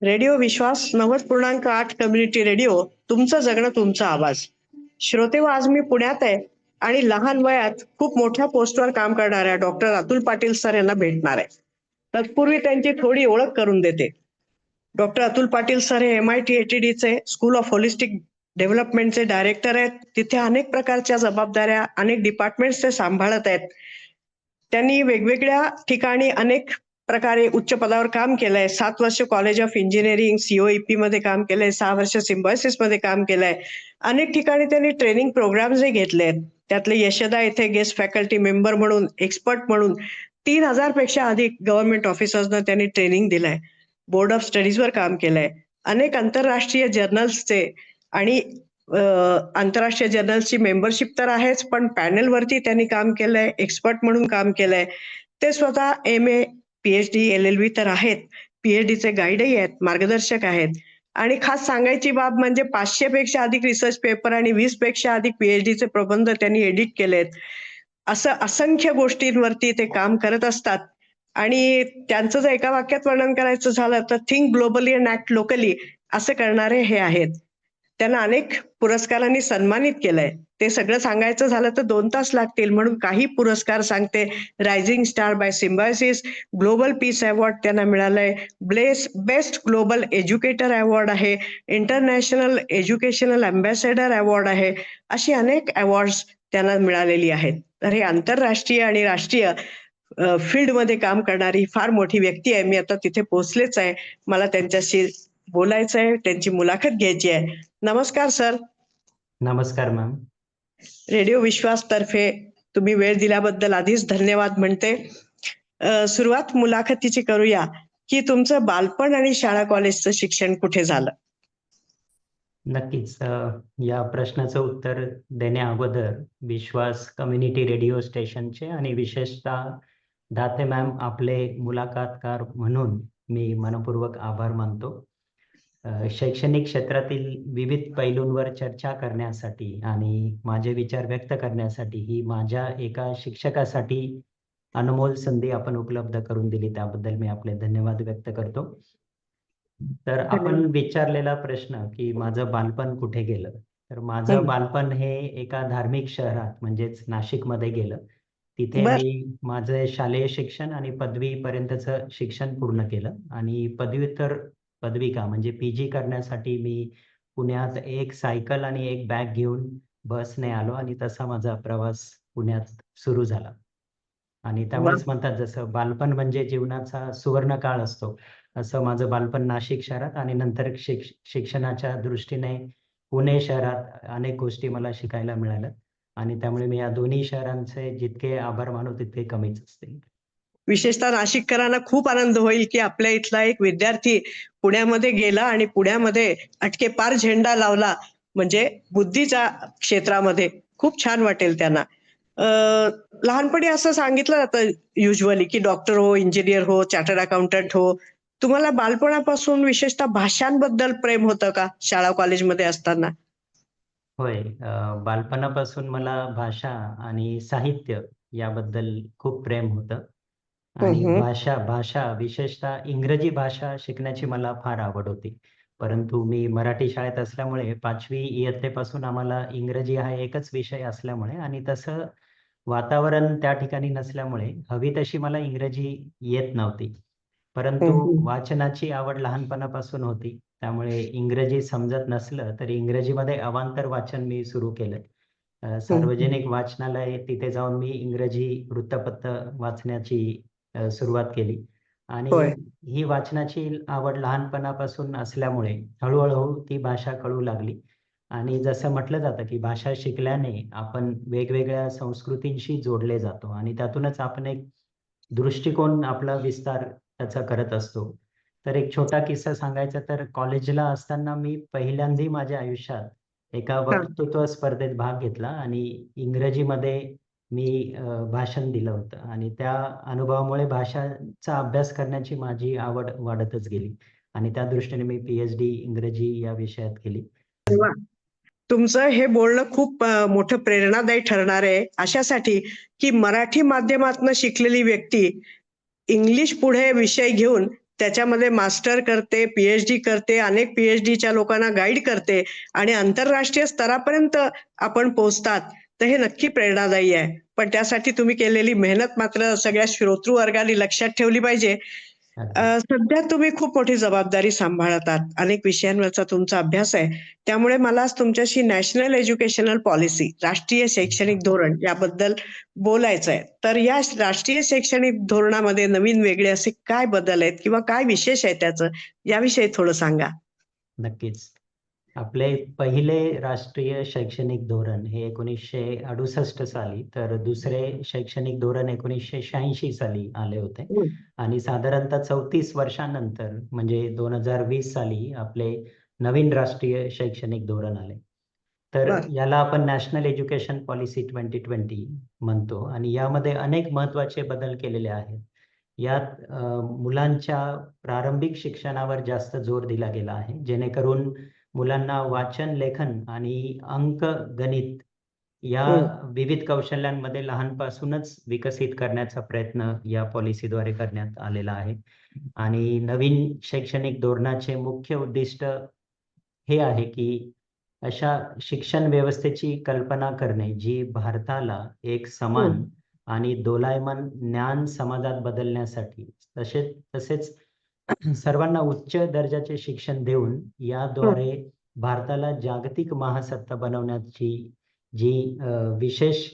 Radio विश्वास 90.8 community radio. तुमचं जगणं तुमचा आवाज. श्रोते हो, आज मी पुण्यात आहे आणि लहान वयात खूप मोठ्या पोस्टवर काम करणाऱ्या डॉक्टर अतुल पाटील सर यांना भेटणार आहे. तत्पूर्वी त्यांची थोडी ओळख करून देते. डॉक्टर अतुल पाटील सर हे MIT चे स्कूल ऑफ होलिस्टिक डेव्हलपमेंटचे डायरेक्टर आहेत. तिथे अनेक प्रकारच्या जबाबदाऱ्या, अनेक डिपार्टमेंट्स ते सांभाळत आहेत. त्यांनी वेगवेगळ्या ठिकाणी अनेक प्रकारे उच्च पदावर काम केलंय. 7 वर्ष कॉलेज ऑफ इंजिनिअरिंग COEP मध्ये काम केलंय, 6 वर्ष सिम्बायोसिस मध्ये काम केलंय. अनेक ठिकाणी त्यांनी ट्रेनिंग प्रोग्राम्सही घेतलेत. त्यातले यशदा येथे गेस्ट फॅकल्टी मेंबर म्हणून, एक्सपर्ट म्हणून 3,000 पेक्षा अधिक गव्हर्नमेंट ऑफिसर्सना त्यांनी ट्रेनिंग दिलंय. बोर्ड ऑफ स्टडीजवर काम केलंय. अनेक आंतरराष्ट्रीय जर्नल्सचे आणि आंतरराष्ट्रीय जर्नल्सची मेंबरशिप तर आहेच, पण पॅनलवरती त्यांनी काम केलंय, एक्सपर्ट म्हणून काम केलंय. ते स्वतः MA, PhD, LLB तर आहेत. PhDचे गाईडही आहेत, मार्गदर्शक आहेत. आणि खास सांगायची बाब म्हणजे 500 पेक्षा अधिक रिसर्च पेपर आणि 20 पेक्षा अधिक PhDचे प्रबंध त्यांनी एडिट केलेत. असं असंख्य गोष्टींवरती ते काम करत असतात. आणि त्यांचं जर एका वाक्यात वर्णन करायचं झालं तर think globally and act locally असं करणारे हे आहेत. त्यांना अनेक पुरस्कारांनी सन्मानित केलंय. ते सगळं सांगायचं झालं तर 2 तास लागतील, म्हणून काही पुरस्कार सांगते. Rising star by symbiosis, global piece award त्यांना मिळालंय, बेस्ट ग्लोबल एज्युकेटर अवॉर्ड आहे, इंटरनॅशनल एज्युकेशनल अँबॅसेडर अवॉर्ड आहे. अशी अनेक अवॉर्ड्स त्यांना मिळालेली आहेत. तर हे आंतरराष्ट्रीय आणि राष्ट्रीय फील्डमध्ये काम करणारी फार मोठी व्यक्ती आहे. मी आता तिथे पोहोचलेच आहे. मला त्यांच्याशी बोलायचं आहे, त्यांची मुलाखत घ्यायची आहे. नमस्कार सर. नमस्कार मॅम. रेडिओ विश्वास तर्फे तुम्ही वेळ दिल्याबद्दल आधीच धन्यवाद म्हणते. सुरुवात मुलाखतीची करूया की तुमचं बालपण आणि शाळा कॉलेजचं शिक्षण कुठे झालं? नक्कीच. या प्रश्नाचं उत्तर देण्या अगोदर विश्वास कम्युनिटी रेडिओ स्टेशनचे आणि विशेषतः दाते मॅम आपले मुलाखतकार म्हणून मी मनपूर्वक आभार मानतो. शैक्षणिक क्षेत्रातील विविध पैलूंवर चर्चा करण्यासाठी आणि माझे विचार व्यक्त करण्यासाठी ही माझ्या एका शिक्षकासाठी अनमोल संधी आपण उपलब्ध करून दिली, त्याबद्दल मी आपले धन्यवाद व्यक्त करतो. तर आपण विचारलेला प्रश्न की माझं बालपण कुठे गेलं, तर माझं बालपण हे एका धार्मिक शहरात म्हणजेच नाशिकमध्ये गेलं. तिथे मी माझं शालेय शिक्षण आणि पदवी पर्यंतचं शिक्षण पूर्ण केलं आणि पदव्युत्तर पदविका म्हणजे PG करण्यासाठी मी पुण्यात एक सायकल आणि एक बॅग घेऊन बसने आलो आणि तसा माझा प्रवास पुण्यात सुरू झाला. आणि त्यामुळेच म्हणतात जसं बालपण म्हणजे जीवनाचा सुवर्ण काळ असतो, असं माझं बालपण नाशिक शहरात आणि नंतर शिक्षणाच्या दृष्टीने पुणे शहरात अनेक गोष्टी मला शिकायला मिळाल्या आणि त्यामुळे मी या दोन्ही शहरांचे जितके आभार मानू तितके कमीच असतील. विशेषतः नाशिककरांना खूप आनंद होईल की आपल्या इथला एक विद्यार्थी पुण्यामध्ये गेला आणि पुण्यामध्ये अटके पार झेंडा लावला, म्हणजे बुद्धीच्या क्षेत्रामध्ये. खूप छान वाटेल त्यांना. लहानपणी असं सांगितलं जातं युजली की डॉक्टर हो, इंजिनियर हो, चार्टर्ड अकाउंटंट हो. तुम्हाला बालपणापासून विशेषतः भाषांबद्दल प्रेम होतं का शाळा कॉलेजमध्ये असताना? होय. बालपणापासून मला भाषा आणि साहित्य याबद्दल खूप प्रेम होतं आणि भाषा विशेषतः इंग्रजी भाषा शिकण्याची मला फार आवड होती. परंतु मी मराठी शाळेत असल्यामुळे 5वी इयत्तेपासून आम्हाला इंग्रजी हा एकच विषय असल्यामुळे आणि तसं वातावरण त्या ठिकाणी नसल्यामुळे हवी तशी मला इंग्रजी येत नव्हती. परंतु वाचनाची आवड लहानपणापासून होती. त्यामुळे इंग्रजी समजत नसलं तरी इंग्रजीमध्ये अवांतर वाचन मी सुरू केलं. सार्वजनिक वाचनालय तिथे जाऊन मी इंग्रजी वृत्तपत्र वाचण्याची सुरुवात केली आणि ही वाचनाची आवड लहानपणापासून असल्यामुळे हळूहळू ती भाषा कळू लागली. आणि जसं म्हटलं जातं की भाषा शिकल्याने आपण वेगवेगळ्या संस्कृतींशी जोडले जातो आणि त्यातूनच आपण एक दृष्टिकोन आपला विस्तार त्याचा करत असतो. तर एक छोटा किस्सा सांगायचा तर कॉलेजला असताना मी पहिल्यांदा माझ्या आयुष्यात एका वक्तृत्व स्पर्धेत भाग घेतला आणि इंग्रजीमध्ये मी भाषण दिलं होतं आणि त्या अनुभवामुळे भाषांचा अभ्यास करण्याची माझी आवड वाढतच गेली आणि त्या दृष्टीने मी PhD इंग्रजी या विषयात केली. तुमचं हे बोलणं खूप मोठं प्रेरणादायी ठरणार आहे अशासाठी की मराठी माध्यमातून शिकलेली व्यक्ती इंग्लिश पुढे विषय घेऊन त्याच्यामध्ये मास्टर करते, पीएचडी करते, अनेक पीएचडीच्या लोकांना गाईड करते आणि आंतरराष्ट्रीय स्तरापर्यंत आपण पोहोचतात, तर हे नक्की प्रेरणादायी आहे. पण त्यासाठी तुम्ही केलेली मेहनत मात्र सगळ्या श्रोतृ वर्गाने लक्षात ठेवली पाहिजे. अगदी. सध्या तुम्ही खूप मोठी जबाबदारी सांभाळतात. अनेक विषयांवरचा तुमचा अभ्यास आहे. त्यामुळे मला आज तुमच्याशी नॅशनल एज्युकेशनल पॉलिसी, राष्ट्रीय शैक्षणिक धोरण याबद्दल बोलायचं आहे. तर या राष्ट्रीय शैक्षणिक धोरणामध्ये नवीन वेगळे असे काय बदल आहेत किंवा काय विशेष आहे त्याचं, याविषयी थोडं सांगा. नक्कीच. आपले पहिले राष्ट्रीय शैक्षणिक धोरण हे 1968 साली, तर दुसरे शैक्षणिक धोरण 1986 साली आले होते. हं. आणि साधारणतः 34 वर्षांनंतर म्हणजे 2020 साली आपले नवीन राष्ट्रीय शैक्षणिक धोरण आले. तर बरं. याला आपण नॅशनल एज्युकेशन पॉलिसी 2020 म्हणतो आणि यामध्ये अनेक महत्त्वाचे बदल केलेले आहेत. यात मुलांच्या प्रारंभिक शिक्षणावर जास्त जोर दिला गेला आहे, जेणेकरून मुलांना वाचन, लेखन आणि अंक, गणित या हं. विविध कौशल्यांमध्ये लहानपासूनच विकसित करण्याचा प्रयत्न या पॉलिसीद्वारे करण्यात आलेला आहे. आणि नवीन शैक्षणिक धोरणाचे मुख्य उद्दिष्ट हे आहे की अशा शिक्षण व्यवस्थेची कल्पना करणे, जी भारताला एक हं. समान आणि दोलायमान ज्ञान समाजात बदलण्यासाठी तसेच सर्वांना उच्च दर्जाचे शिक्षण देऊन हं. याद्वारे भारताला जागतिक महासत्ता बनवण्याची जी विशेष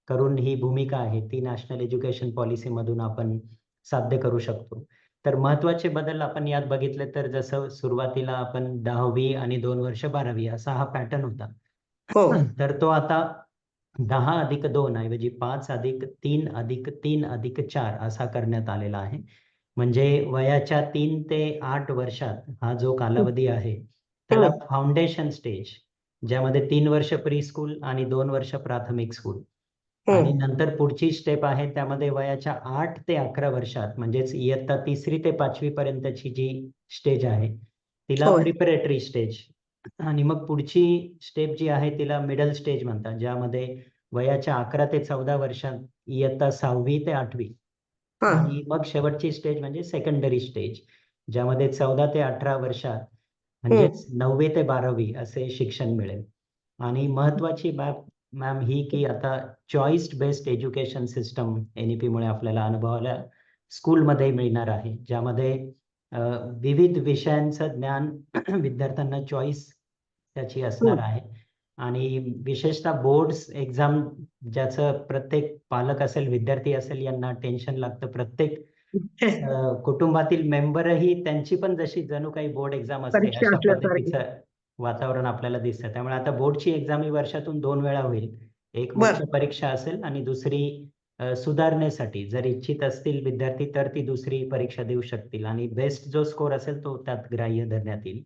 करून ही भूमिका आहे, ती नॅशनल एज्युकेशन पॉलिसीमधून आपण साध्य करू शकतो. तर महत्त्वाचे बदल आपण यात बघितले तर जसं सुरुवातीला आपण 10वी आणि 2 वर्ष 12वी असा हा पॅटर्न होता. हो. तर तो आता 10+2 ऐवजी 5+3+3+4 असा करण्यात आलेला आहे. म्हणजे वयाच्या 3 ते 8 वर्षात हा जो हं. कालावधी आहे, त्याला हं. फाउंडेशन स्टेज, ज्यामध्ये 3 वर्ष प्री-स्कूल आणि 2 वर्ष प्राथमिक स्कूल हं. आणि नंतर पुढची स्टेप आहे त्यामध्ये वयाच्या 8 ते 11 वर्षात म्हणजेच इयत्ता 3री ते 5वी पर्यंतची जी स्टेज आहे, तिला होय. प्रिपरेटरी स्टेज आणि मग पुढची स्टेप जी आहे तिला मिडल स्टेज म्हणतात, ज्यामध्ये वयाच्या 11 ते 14 वर्षात इयत्ता 6वी ते 8वी हां. आणि मग शेवटची स्टेज म्हणजे सेकंडरी स्टेज, ज्यामध्ये 14 ते 18 वर्षात हं. म्हणजेच 9वी ते 12वी असे शिक्षण मिळेल. आणि महत्त्वाची बाब मॅम ही की आता चॉईस बेस्ड एज्युकेशन सिस्टम NEPमुळे आपल्याला अनुभवायला स्कूलमध्ये मिळणार आहे, ज्यामध्ये विविध विषयांचं ज्ञान विद्यार्थ्यांना चॉईस त्याची असणार हं. आहे. आणि विशेषतः बोर्ड्स एक्झाम ज्याचं प्रत्येक पालक असेल, विद्यार्थी असेल यांना टेन्शन लागतं. प्रत्येक कुटुंबातील मेंबरही त्यांची पण जशी जणू काही बोर्ड एक्झाम असते, परीक्षा अशा असल्यासारखी. पद्धतीचं वातावरण आपल्याला दिसतं. त्यामुळे आता बोर्डची एक्झाम ही वर्षातून 2 वेळा होईल. एक बरं. मुख्य परीक्षा असेल आणि दुसरी सुधारणेसाठी जर इच्छित असतील विद्यार्थी तर ती दुसरी परीक्षा देऊ शकतील आणि बेस्ट जो स्कोर असेल तो त्यात ग्राह्य धरण्यात येईल.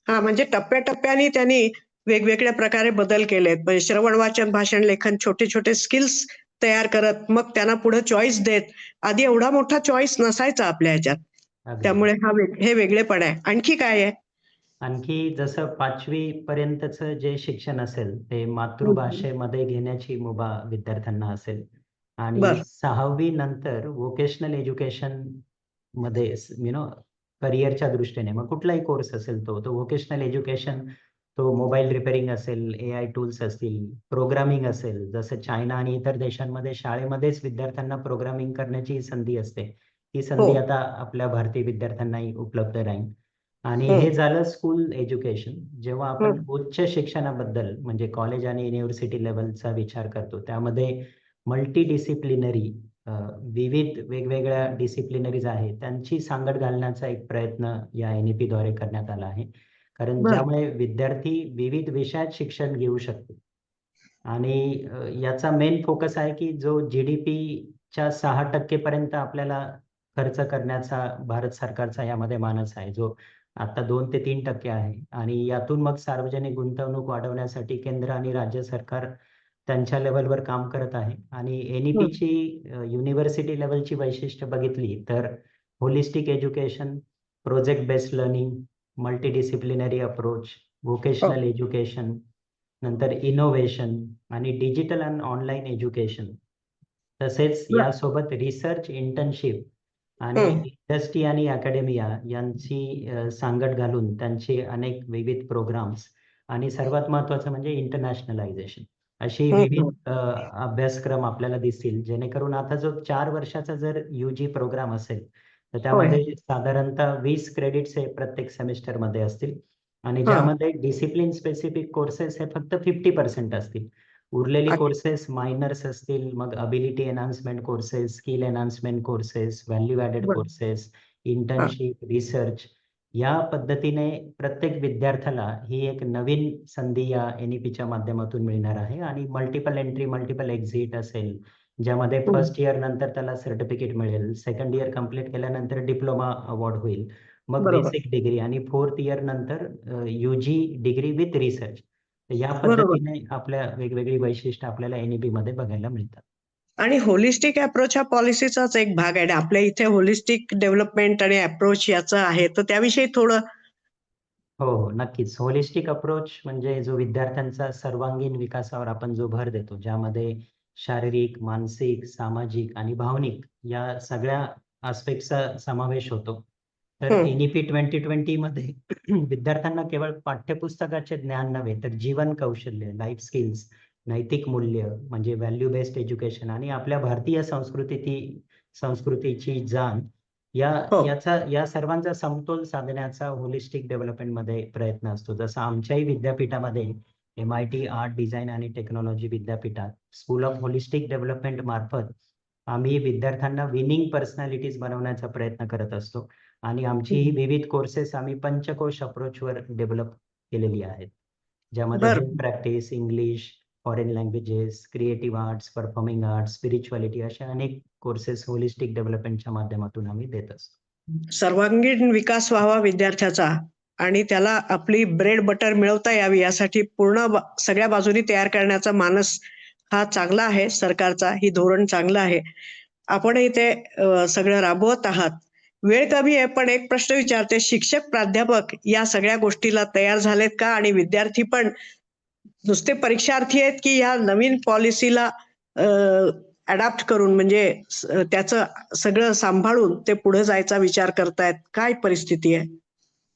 हां, म्हणजे टप्प्याटप्प्याने त्यांनी वेगवेगळ्या प्रकारे बदल केलेत. म्हणजे श्रवण, वाचन, भाषण, लेखन छोटे-छोटे स्किल्स तयार करत मग त्यांना पुढे चॉईस देत. आधी एवढा मोठा चॉईस नसायचा आपल्या ह्याच्यात. अगदी. त्यामुळे हे वेगळेपण आहे. आणखी काय आहे? आणखी जसं 5वी पर्यंतचं जे शिक्षण असेल, ते हं, हं. मातृभाषेमध्ये घेण्याची मुभा विद्यार्थ्यांना असेल आणि बरं. 6वी नंतर व्होकेशनल एज्युकेशनमध्ये करिअरच्या दृष्टीने मग कुठलाही कोर्स असेल तो व्होकेशनल एज्युकेशन, तो मोबाईल रिपेअरिंग असेल, AI टूल्स असतील, प्रोग्रामिंग असेल, जसं चायना आणि इतर देशांमध्ये शाळेमध्येच विद्यार्थ्यांना प्रोग्रामिंग करण्याची संधी असते. ती हो. संधी आता आपल्या भारतीय विद्यार्थ्यांनाही उपलब्ध राहील. आणि हं. हे झालं स्कूल एज्युकेशन. जेव्हा आपण हं. उच्च शिक्षणाबद्दल म्हणजे कॉलेज आणि युनिव्हर्सिटी लेव्हलचा विचार करतो, त्यामध्ये मल्टी डिसिप्लिनरी विविध वेगवेगळ्या डिसिप्लिनरीज आहेत, त्यांची सांगड घालण्याचा एक प्रयत्न या NEPद्वारे करण्यात आला आहे. कारण बरं. ज्यामुळे विद्यार्थी विविध विषयात शिक्षण घेऊ शकतील. आणि याचा मेन फोकस आहे की जो GDPच्या 6% पर्यंत आपल्याला खर्च करण्याचा भारत सरकारचा यामध्ये मानस आहे, जो आता 2 ते 3% आहे आणि यातून मग सार्वजनिक गुंतवणूक वाढवण्यासाठी केंद्र आणि राज्य सरकार त्यांच्या लेव्हलवर काम करत आहे. आणि हं. NEPची युनिव्हर्सिटी लेव्हलची वैशिष्ट्य बघितली तर holistic education, project based learning, multidisciplinary approach, हो. व्होकेशनल एज्युकेशन, नंतर इनोव्हेशन आणि डिजिटल अँड ऑनलाईन एज्युकेशन. तसेच बरं. यासोबत रिसर्च, इंटर्नशिप आणि हम्म. इंडस्ट्री आणि अकॅडमिया यांची सांगड घालून त्यांचे अनेक विविध प्रोग्राम्स आणि सर्वात महत्त्वाचं म्हणजे इंटरनॅशनलायझेशन अशी हम्म. विविध अभ्यासक्रम आपल्याला दिसतील, जेणेकरून आता जो 4 वर्षाचा जर UG प्रोग्राम असेल तर होय. त्यामध्ये साधारणतः 20 क्रेडिट्स हे प्रत्येक सेमिस्टरमध्ये असतील आणि हा. ज्यामध्ये डिसिप्लिन स्पेसिफिक कोर्सेस हे फक्त 50% असतील. उरलेली अच्छा. कोर्सेस मायनर्स असतील, मग ability enhancement courses, skill enhancement courses, value added बरं. कोर्सेस, हा. इंटर्नशिप, रिसर्च या पद्धतीने प्रत्येक विद्यार्थ्याला ही एक नवीन संधी या NEPच्या माध्यमातून मिळणार आहे आणि मल्टिपल एंट्री, मल्टिपल एक्झिट असेल, ज्यामध्ये हम्म. फर्स्ट इयर नंतर त्याला सर्टिफिकेट मिळेल, सेकंड इयर कंप्लीट केल्यानंतर डिप्लोमा अवॉर्ड होईल, मग बरोबर. बेसिक डिग्री आणि फोर्थ इयर नंतर UG डिग्री विथ रिसर्च. तर या बरोबर. पद्धतीने आपल्या वेगवेगळी वैशिष्ट्य आपल्याला NEP मध्ये बघायला मिळतात. आणि होलिस्टिक अप्रोच हा पॉलिसीचाच एक भाग आहे. आपल्या इथे होलिस्टिक डेव्हलपमेंट आणि अप्रोच याचं आहे, तर त्याविषयी थोडं. हो, हो. नक्कीच. होलिस्टिक अप्रोच म्हणजे जो विद्यार्थ्यांचा सर्वांगीण विकासावर आपण जो भर देतो, ज्यामध्ये शारीरिक, मानसिक, सामाजिक आणि भावनिक या सगळ्या आस्पेक्ट्सचा समावेश होतो. तर हम्म. NEP 2020 मध्ये विद्यार्थ्यांना केवळ पाठ्यपुस्तकाचे ज्ञान नव्हे, तर जीवन कौशल्य, लाईफ स्किल्स, नैतिक मूल्य म्हणजे व्हॅल्यू बेस्ड एज्युकेशन आणि आपल्या भारतीय संस्कृतीची जाण या हो. या सर्वांचा समतोल साधण्याचा होलिस्टिक डेव्हलपमेंटमध्ये प्रयत्न असतो. जसं आमच्याही विद्यापीठामध्ये MIT आर्ट, डिझाईन आणि टेक्नॉलॉजी विद्यापीठात स्कूल ऑफ होलिस्टिक डेव्हलपमेंट मार्फत आम्ही विद्यार्थ्यांना विनिंग पर्सनॅलिटीज बनवण्याचा प्रयत्न करत असतो आणि आमची ही हम्म. विविध कोर्सेस आम्ही पंचकोश अप्रोचवर डेव्हलप केलेली आहेत. ज्यामध्ये बरं. Health practice, English, foreign languages, creative arts, performing arts, spirituality अशा अनेक कोर्सेस होलिस्टिक डेव्हलपमेंटच्या माध्यमातून आम्ही देत असतो. सर्वांगीण विकास व्हावा विद्यार्थ्याचा आणि त्याला आपली ब्रेड बटर मिळवता यावी यासाठी सगळ्या बाजूनी तयार करण्याचा मानस हा चांगला आहे सरकारचा. ही धोरण चांगलं आहे. आपणही ते सगळं राबवत आहात. वेळ कमी आहे, पण एक प्रश्न विचारते. शिक्षक, प्राध्यापक या सगळ्या गोष्टीला तयार झालेत का? आणि विद्यार्थी पण नुसते परीक्षार्थी आहेत की या नवीन पॉलिसीला अडॅप्ट करून म्हणजे त्याचं सगळं सांभाळून ते पुढे जायचा विचार करतायत? काय परिस्थिती आहे?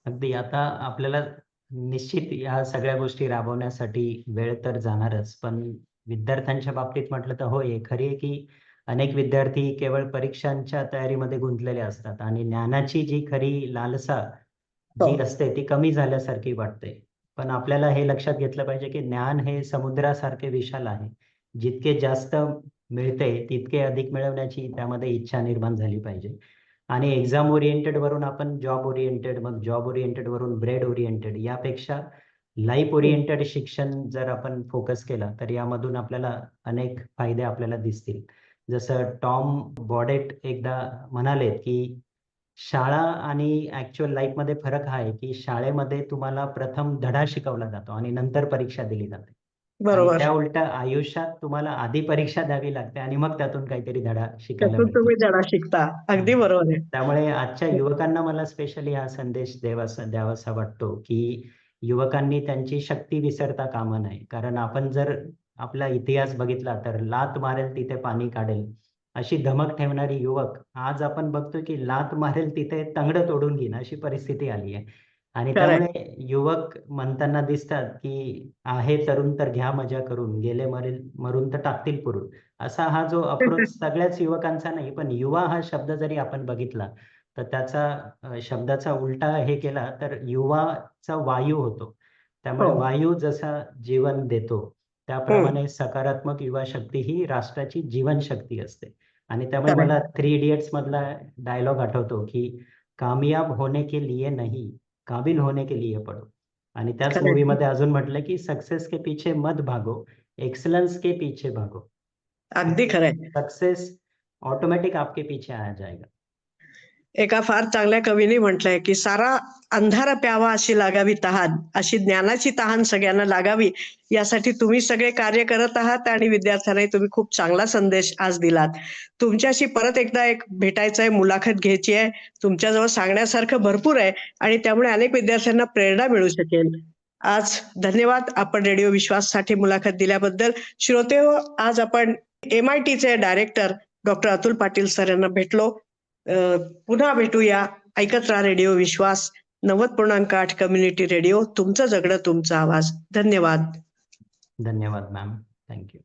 अगदी आता आपल्याला निश्चित या सगळ्या गोष्टी राबवण्यासाठी वेळ तर जाणारच, पण विद्यार्थ्यांच्या बाबतीत म्हटलं तर होय, खरी आहे की अनेक विद्यार्थी केवळ परीक्षांच्या तयारीमध्ये गुंतलेले असतात आणि ज्ञानाची जी खरी लालसा हो. जी असते ती कमी झाल्यासारखी वाटते. पण आपल्याला हे लक्षात घेतलं पाहिजे की ज्ञान हे समुद्रासारखे विशाल आहे. जितके जास्त मिळते तितके अधिक मिळवण्याची त्यामध्ये इच्छा निर्माण झाली पाहिजे. आणि एक्झाम ओरिएंटेड वरून आपण जॉब ओरिएंटेड, मग जॉब ओरिएंटेड वरून ब्रेड ओरिएंटेड यापेक्षा लाईफ ओरिएंटेड शिक्षण जर आपण फोकस केला तर यामधून आपल्याला अनेक फायदे आपल्याला दिसतील. जसं टॉम बॉडेट एकदा म्हणालेत की शाळा आणि ॲक्चुअल लाईफमध्ये फरक हा आहे की शाळेमध्ये तुम्हाला प्रथम धडा शिकवला जातो आणि नंतर परीक्षा दिली जाते. आणि बरोबर. त्या उलट आयुष्यात तुम्हाला आधी परीक्षा द्यावी लागते आणि मग त्यातून काहीतरी धडा शिकायला त्यातून मिळतो. तुम्ही धडा शिकता. हां. अगदी बरोबर आहे. त्यामुळे आजच्या युवकांना मला स्पेशली हा संदेश द्यावासा वाटतो, की युवकांनी त्यांची शक्ती विसरता कामा नये. कारण आपण जर आपला इतिहास बघितला तर लाथ मारेल तिथे पाणी काढेल, अशी धमक ठेवणारी युवक आज आपण बघतोय, की लाथ मारेल तिथे तंगडं तोडून घेईन अशी परिस्थिती आली आहे. आणि खरंय. त्यामुळे युवक म्हणताना दिसतात, की आहे तरुण तर घ्या मजा करून, गेले मरून तर टाकतील पुरून. असा हा जो अप्रोच सगळ्याच युवकांचा नाही, पण युवा हा शब्द जरी आपण बघितला, तर त्याचा शब्दाचा उलटा हे केला तर युवाचा वायू होतो. त्यामुळे हो. वायू जसा जीवन देतो, हम्म. त्याप्रमाणे सकारात्मक युवा शक्ती ही राष्ट्राची जीवनशक्ती असते. आणि त्यामुळे खरंय. मला थ्री इडियट्स मधला डायलॉग आठवतो, की कामयाब होने के लिए नहीं, काबिल होने के लिए पढो. आणि त्याच खरंय. मूव्हीमध्ये अजून म्हटलं, की सक्सेस के पीछे मत भागो, एक्सलेंस के पीछे भागो. अगदी खरंय. सक्सेस ऑटोमॅटिक आपके पीछे आ जाएगा. एका फार चांगल्या कवीने म्हटलंय की सारा अंधार प्यावा अशी लागावी तहान, अशी ज्ञानाची तहान सगळ्यांना लागावी यासाठी तुम्ही सगळे कार्य करत आहात आणि विद्यार्थ्यांनाही तुम्ही खूप चांगला संदेश आज दिलात. तुमच्याशी परत एकदा एक भेटायचंय, मुलाखत घ्यायची आहे. तुमच्याजवळ सांगण्यासारखं भरपूर आहे आणि त्यामुळे अनेक विद्यार्थ्यांना प्रेरणा मिळू शकेल. आज धन्यवाद आपण रेडिओ विश्वाससाठी मुलाखत दिल्याबद्दल. श्रोतेहो, आज आपण MITचे director doctor Atul Patil sir यांना भेटलो. पुन्हा भेटूया. ऐकत राहा रेडिओ विश्वास 90.8 कम्युनिटी रेडिओ. तुमचं जगणं तुमचा आवाज. धन्यवाद. धन्यवाद मॅम. थँक्यू.